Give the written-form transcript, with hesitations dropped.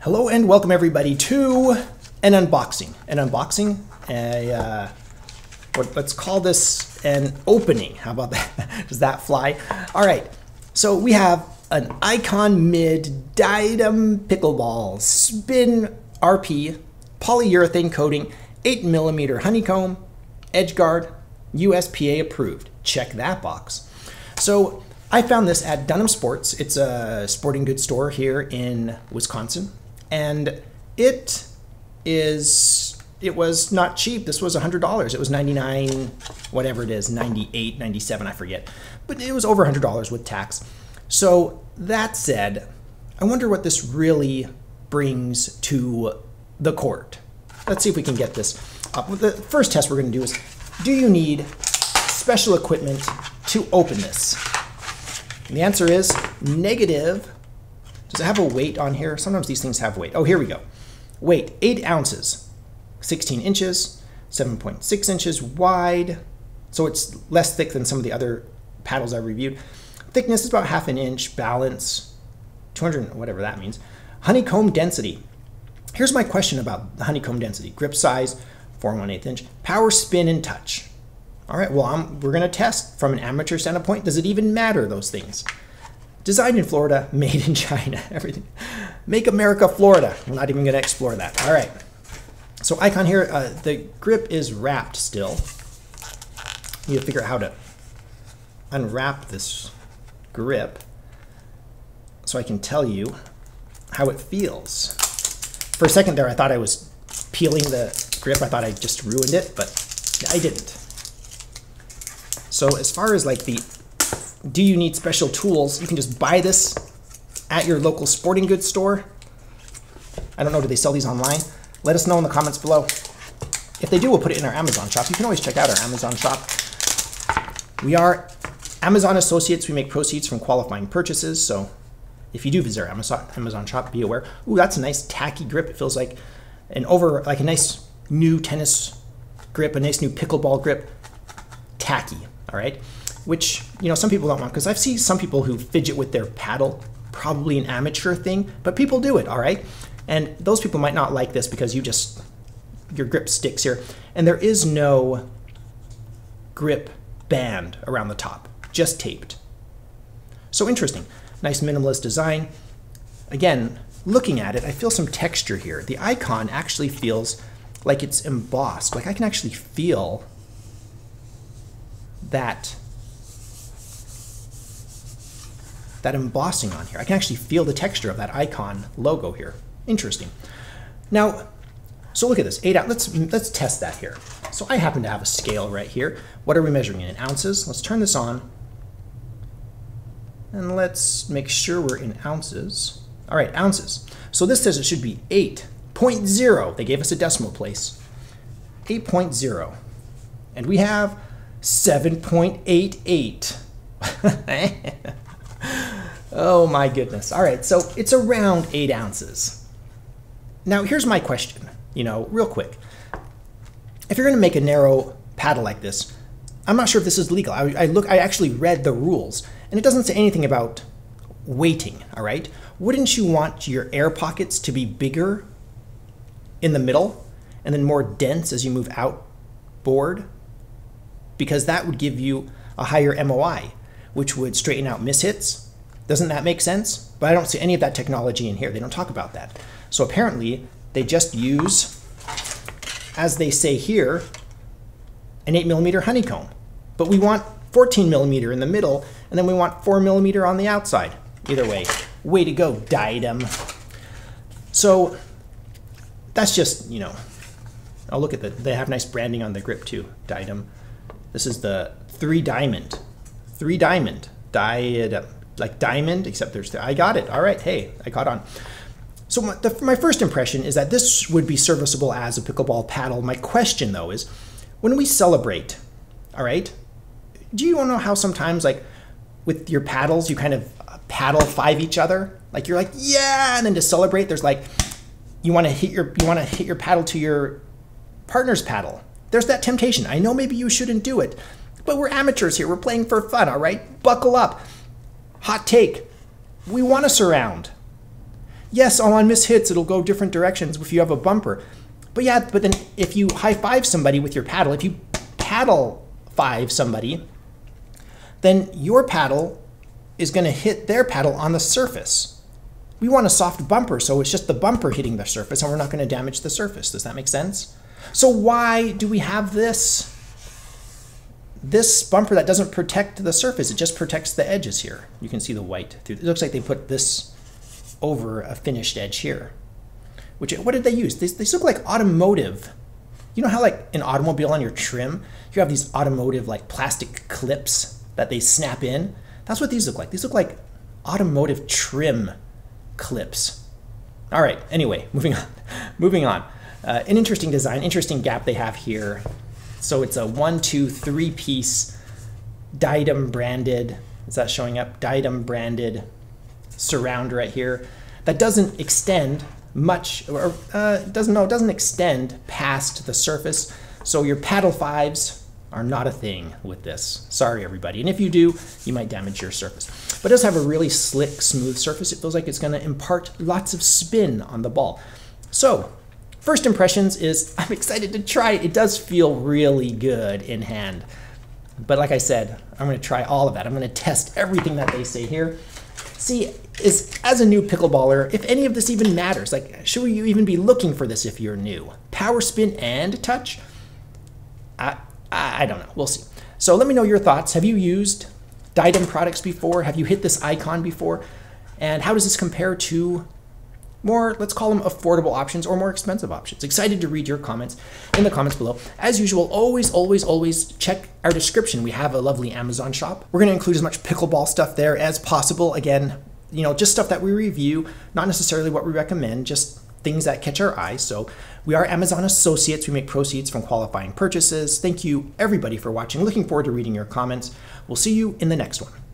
Hello and welcome everybody to an unboxing. Let's call this an opening. How about that? Does that fly? All right, so we have an Icon Mid Diadem Pickleball Spin RP polyurethane coating, 8mm honeycomb, edge guard, USPA approved. Check that box. So I found this at Dunham Sports. It's a sporting goods store here in Wisconsin. And it was not cheap. This was $100. It was $99, whatever it is, $98, $97, I forget. But it was over $100 with tax. So that said, I wonder what this really brings to the court. Let's see if we can get this up. The first test we're going to do is, do you need special equipment to open this? And the answer is negative. Does it have a weight on here? Sometimes these things have weight. Oh, here we go. Weight, 8 ounces, 16 inches, 7.6 inches wide. So it's less thick than some of the other paddles I reviewed. Thickness is about ½ an inch. Balance, 200, whatever that means. Honeycomb density. Here's my question about the honeycomb density. Grip size, 4 1/8 inch. Power, spin, and touch. All right, well, we're gonna test from an amateur standpoint. Does it even matter, those things? Designed in Florida, made in China, everything. Make America Florida. We're not even gonna explore that. All right, so Icon here, the grip is wrapped still. Need to figure out how to unwrap this grip so I can tell you how it feels. For a second there, I thought I was peeling the grip. I thought I just ruined it, but I didn't. So as far as like do you need special tools? You can just buy this at your local sporting goods store. I don't know, do they sell these online? Let us know in the comments below. If they do, we'll put it in our Amazon shop. You can always check out our Amazon shop. We are Amazon associates. We make proceeds from qualifying purchases. So if you do visit our Amazon shop, be aware. Ooh, that's a nice tacky grip. It feels like a nice new tennis grip, a nice new pickleball grip. Tacky, all right? Which, you know, some people don't want, because I've seen some people who fidget with their paddle, probably an amateur thing, but people do it, all right? And those people might not like this because your grip sticks here. And there is no grip band around the top, just taped. So interesting, nice minimalist design. Again, looking at it, I feel some texture here. The Icon actually feels like it's embossed. Like I can actually feel that embossing on here. I can actually feel the texture of that Icon logo here. Interesting. Now, so look at this, 8 ounces. Let's test that here. So I happen to have a scale right here. What are we measuring in ounces? Let's turn this on. And let's make sure we're in ounces. All right, ounces. So this says it should be 8.0. They gave us a decimal place. 8.0. And we have 7.88. Oh my goodness. All right, so it's around 8 ounces. Now here's my question, you know, real quick. If you're gonna make a narrow paddle like this, I'm not sure if this is legal. I actually read the rules and it doesn't say anything about weighting, all right? Wouldn't you want your air pockets to be bigger in the middle and then more dense as you move outboard? Because that would give you a higher MOI, which would straighten out mishits. Doesn't that make sense? But I don't see any of that technology in here. They don't talk about that. So apparently they just use, as they say here, an 8mm honeycomb. But we want 14mm in the middle, and then we want 4mm on the outside. Either way to go, Diadem. So that's just, you know, oh, look at that. They have nice branding on the grip too, Diadem. This is the 3 diamond. 3 diamond. Diadem. Like diamond, except there's I got it. All right, hey, I caught on. So my first impression is that this would be serviceable as a pickleball paddle. My question though is, when we celebrate, all right, do you know how sometimes like with your paddles, you kind of paddle 5 each other? Like you're like, yeah, and then to celebrate, there's like, you want to hit your paddle to your partner's paddle. There's that temptation. I know maybe you shouldn't do it, but we're amateurs here. We're playing for fun, all right? Buckle up. Hot take. We want to surround. Yes, on mishits, it'll go different directions if you have a bumper. But yeah, but then if you high five somebody with your paddle, if you paddle five somebody, then your paddle is going to hit their paddle on the surface. We want a soft bumper, so it's just the bumper hitting the surface, and we're not going to damage the surface. Does that make sense? So why do we have this bumper that doesn't protect the surface? It just protects the edges here. You can see the white through. It looks like they put this over a finished edge here. What did they use? These look like automotive. You know how like an automobile on your trim, you have these automotive like plastic clips that they snap in? That's what these look like. These look like automotive trim clips. All right, anyway, moving on. An interesting design, interesting gap they have here. So it's a 1, 2, 3 piece Diadem branded, is that showing up? Diadem branded surround right here that doesn't extend much, or doesn't extend past the surface. So your paddle fives are not a thing with this. Sorry, everybody. And if you do, you might damage your surface. But it does have a really slick, smooth surface. It feels like it's going to impart lots of spin on the ball. So first impressions is I'm excited to try it. It does feel really good in hand. But like I said, I'm going to try all of that. I'm going to test everything that they say here. See, as a new pickleballer, if any of this even matters, like should you even be looking for this if you're new? Power spin and touch? I don't know. We'll see. So let me know your thoughts. Have you used Diadem products before? Have you hit this icon before? And how does this compare to more, let's call them affordable options or more expensive options? Excited to read your comments in the comments below. As usual, always check our description. We have a lovely Amazon shop. We're going to include as much pickleball stuff there as possible. Again, you know, just stuff that we review, not necessarily what we recommend, just things that catch our eye. So we are Amazon associates. We make proceeds from qualifying purchases. Thank you everybody for watching. Looking forward to reading your comments. We'll see you in the next one.